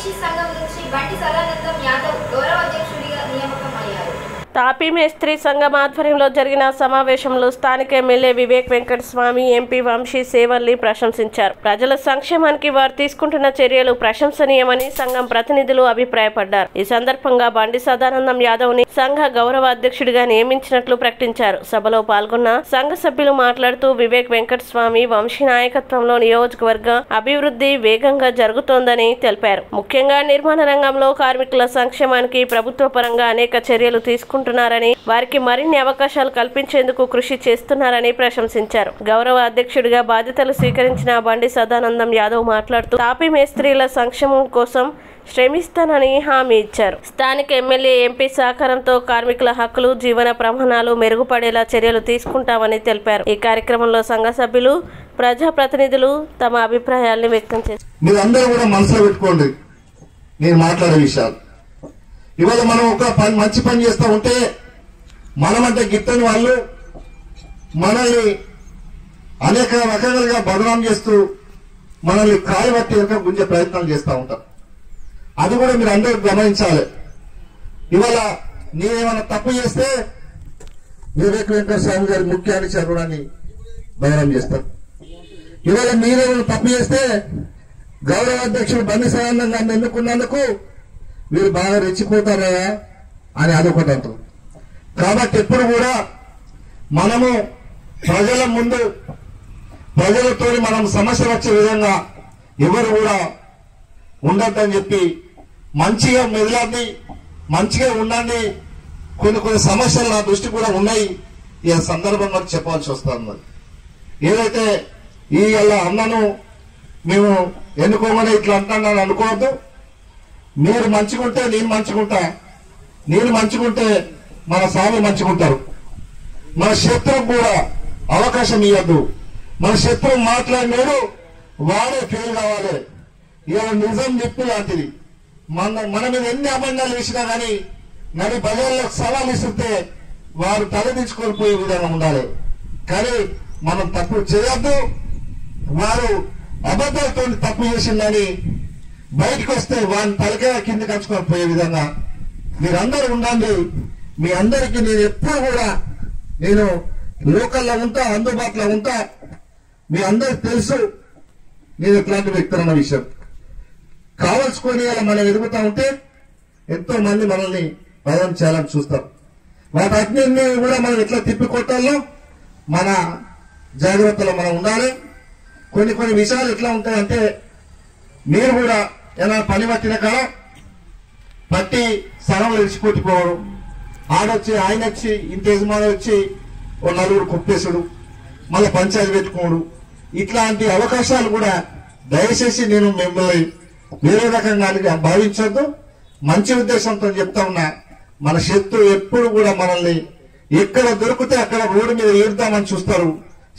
మేస్త్రి సంఘం నుంచి బండి సదానందం యాదవ్ గౌరవ అధ్యక్షుడిగా నియామకమయ్యారు. తాపీ మేస్త్రి సంఘం ఆధ్వర్యంలో జరిగిన సమావేశంలో స్థానిక ఎమ్మెల్యే వివేక్ వెంకటస్వామి, ఎంపీ వంశీ సేవల్ని ప్రశంసించారు. ప్రజల సంక్షేమానికి వారు తీసుకుంటున్న చర్యలు ప్రశంసనీయమని సంఘం ప్రతినిధులు అభిప్రాయపడ్డారు. ఈ సందర్భంగా బండి సదానందం యాదవ్ ని సంఘ గౌరవ అధ్యక్షుడిగా నియమించినట్లు ప్రకటించారు. సభలో పాల్గొన్న సంఘ సభ్యులు మాట్లాడుతూ వివేక్ వెంకటస్వామి, వంశీ నాయకత్వంలో నియోజకవర్గ అభివృద్ధి వేగంగా జరుగుతోందని తెలిపారు. ముఖ్యంగా నిర్మాణ రంగంలో కార్మికుల సంక్షేమానికి ప్రభుత్వ పరంగా అనేక చర్యలు తీసుకుంటున్నారని, వారికి మరిన్ని అవకాశాలు కల్పించేందుకు కృషి చేస్తున్నారని ప్రశంసించారు. గౌరవ అధ్యక్షుడిగా బాధ్యతలు స్వీకరించిన బండి సదానందం యాదవ్ మాట్లాడుతూ తాపీ మేస్త్రీల సంక్షేమం కోసం శ్రమిస్తానని హామీ ఇచ్చారు. స్థానిక ఎమ్మెల్యే, ఎంపీ సహకారంతో కార్మికుల హక్కులు, జీవన ప్రమాణాలు మెరుగుపడేలా చర్యలు తీసుకుంటామని తెలిపారు. ఈ కార్యక్రమంలో సంఘ సభ్యులు, ప్రజాప్రతినిధులు తమ అభిప్రాయాలను వ్యక్తం చేశారు. మీరందరూ కూడా మనసులో పెట్టుకోండి నేను మాట్లాడే విషయాలు. ఇవాళ మనం ఒక మంచి పని చేస్తూ ఉంటే మనమంటే గిట్టని వాళ్ళు మనల్ని అనేక రకాలుగా బదనాం చేస్తూ మనల్ని కాలు పట్టి వెనక గుంజే ప్రయత్నాలు చేస్తూ ఉంటారు. అది కూడా మీరు అందరూ గమనించాలి. ఇవాళ నేనేమైనా తప్పు చేస్తే వివేక్ వెంకటస్వామి గారి ముఖ్య అనుచరుడని బదనాం చేస్తారు. ఇవాళ మీరేమైనా తప్పు చేస్తే గౌరవ అధ్యక్షుడు బండి సదానందం గారిని ఎన్నుకున్నందుకు మీరు బాగా రెచ్చిపోతారా అని అదొకటి అంటారు. కాబట్టి ఎప్పుడు కూడా మనము ప్రజల ముందు ప్రజలతో మనం సమస్య వచ్చే విధంగా ఎవరు కూడా ఉండద్దని చెప్పి మంచిగా మెదలండి, మంచిగా ఉండండి. కొన్ని సమస్యలు నా దృష్టి కూడా ఉన్నాయి. ఈ సందర్భంగా చెప్పాల్సి వస్తుంది. ఏదైతే ఈ అన్నను మేము ఎన్నుకోమని ఇట్లా అంటున్నాను అనుకోవద్దు. మీరు మంచిగుంటే నేను మంచిగుంటా, నేను మంచిగుంటే మన స్వామి మంచిగుంటారు. మన శత్రువు కూడా అవకాశం ఇవ్వద్దు. మన శత్రువు మాట్లాడినాడు వాడే ఫెయిల్ కావాలి. ఇలా నిజం నిప్పు లాంటిది. మన మీద ఎన్ని అబద్ధాలు వేసినా కానీ నడి బజార్లకు సవాల్ ఇస్తుంటే వారు తలదించుకొని పోయే విధంగా ఉండాలి. కానీ మనం తప్పు చేయొద్దు. వారు అబద్ధాలతో తప్పు చేసిందని బయటకు వస్తే వారిని తలకాయ కింద కలుసుకొని పోయే విధంగా మీరందరూ ఉండండి. మీ అందరికీ నేను ఎప్పుడు కూడా నేను లోకల్లో ఉంటా, అందుబాటులో ఉంటా. మీ అందరికి తెలుసు నేను ఎట్లాంటి వ్యక్తి అన్న విషయం. కావాల్సుకొని అలా మనం ఎదుగుతా ఉంటే ఎంతో మంది మనల్ని బదనం చేయాలని చూస్తాం. వాటన్నింటినీ కూడా మనం ఎట్లా తిప్పికొట్టాలో మన జాగ్రత్తలో మనం ఉండాలి. కొన్ని విషయాలు ఎట్లా ఉంటాయంటే మీరు కూడా ఏమైనా పని పట్టిన కాడ పట్టి స్థలంలో విడిచిపెట్టిపోవడం, ఆడొచ్చి ఆయన వచ్చి ఇంటి యజమాని వచ్చి ఓ నలుగురు కుప్పేసుడు, మళ్ళీ పంచాయతీ పెట్టుకోడు, ఇట్లాంటి అవకాశాలు కూడా దయచేసి నేను మిమ్మల్ని వేరే రకంగా భావించొద్దు. మంచి ఉద్దేశంతో చెప్తా ఉన్నా. మన శత్రువు ఎప్పుడు కూడా మనల్ని ఎక్కడ దొరికితే అక్కడ రోడ్డు మీద ఏరుతామని చూస్తారు.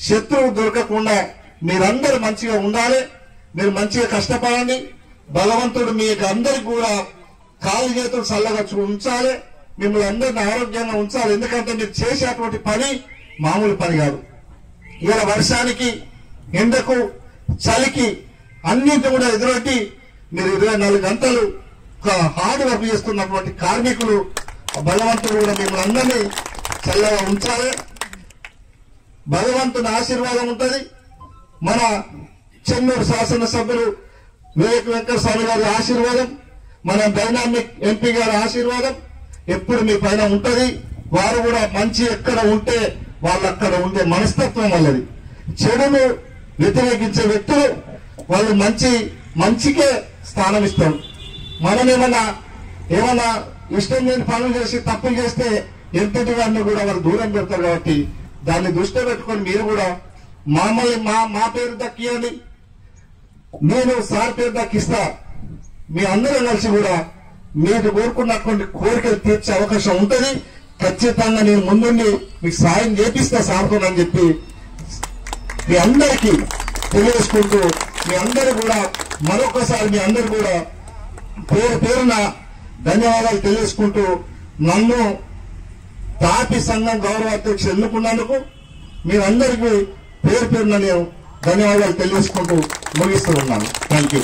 శత్రువు దొరకకుండా మీరందరూ మంచిగా ఉండాలి. మీరు మంచిగా కష్టపడండి. భగవంతుడు మీకు అందరికి కూడా కాలు చేతులు చల్లగా ఉంచాలి. మిమ్మల్ని అందరిని ఆరోగ్యంగా ఉంచాలి. ఎందుకంటే మీరు చేసేటువంటి పని మామూలు పని కాదు. ఇవాళ వర్షానికి, ఎండకు, చలికి అన్నింటి కూడా ఎదురొట్టి మీరు 24 గంటలు హార్డ్ వర్క్ చేస్తున్నటువంటి కార్మికులు భగవంతుడు కూడా మిమ్మల్ని అందరినీ చల్లగా ఉంచాలి. భగవంతుని ఆశీర్వాదం ఉంటుంది. మన చెన్నూరు శాసనసభ్యులు వివేక్ వెంకటస్వామి గారి ఆశీర్వాదం, మన డైనామిక్ ఎంపీ గారి ఆశీర్వాదం ఎప్పుడు మీ పైన ఉంటది. వారు కూడా మంచి ఎక్కడ ఉంటే వాళ్ళు అక్కడ ఉండే మనస్తత్వం వాళ్ళది. చెడును వ్యతిరేకించే వ్యక్తులు వాళ్ళు మంచికే స్థానం ఇస్తారు. మనం ఏమన్నా ఇష్టం లేని పనులు చేసి తప్పులు చేస్తే ఎంతటి వారిని కూడా వాళ్ళు దూరం పెడతారు. కాబట్టి దాన్ని దృష్టిలో పెట్టుకొని మీరు కూడా మమ్మల్ని మా పేరు దక్కియని, నేను సార్ పేరు దక్కిస్తా. మీ అందరం కలిసి కూడా మీరు కోరుకున్నటువంటి కోరికలు తీర్చే అవకాశం ఉంటుంది. ఖచ్చితంగా నేను ముందుండి మీకు సాయం చేపిస్తా సార్తోనని చెప్పి మీ అందరికీ తెలియజేసుకుంటూ, మీ అందరూ కూడా మరొకసారి మీ అందరూ కూడా పేరున ధన్యవాదాలు తెలియజేసుకుంటూ, నన్ను తాపీ సంఘం గౌరవ అధ్యక్షుడు ఎన్నుకున్నందుకు మీరందరికీ పేరున నేను ధన్యవాదాలు తెలియజేసుకుంటూ ముగిస్తూ ఉన్నాను. Thank you.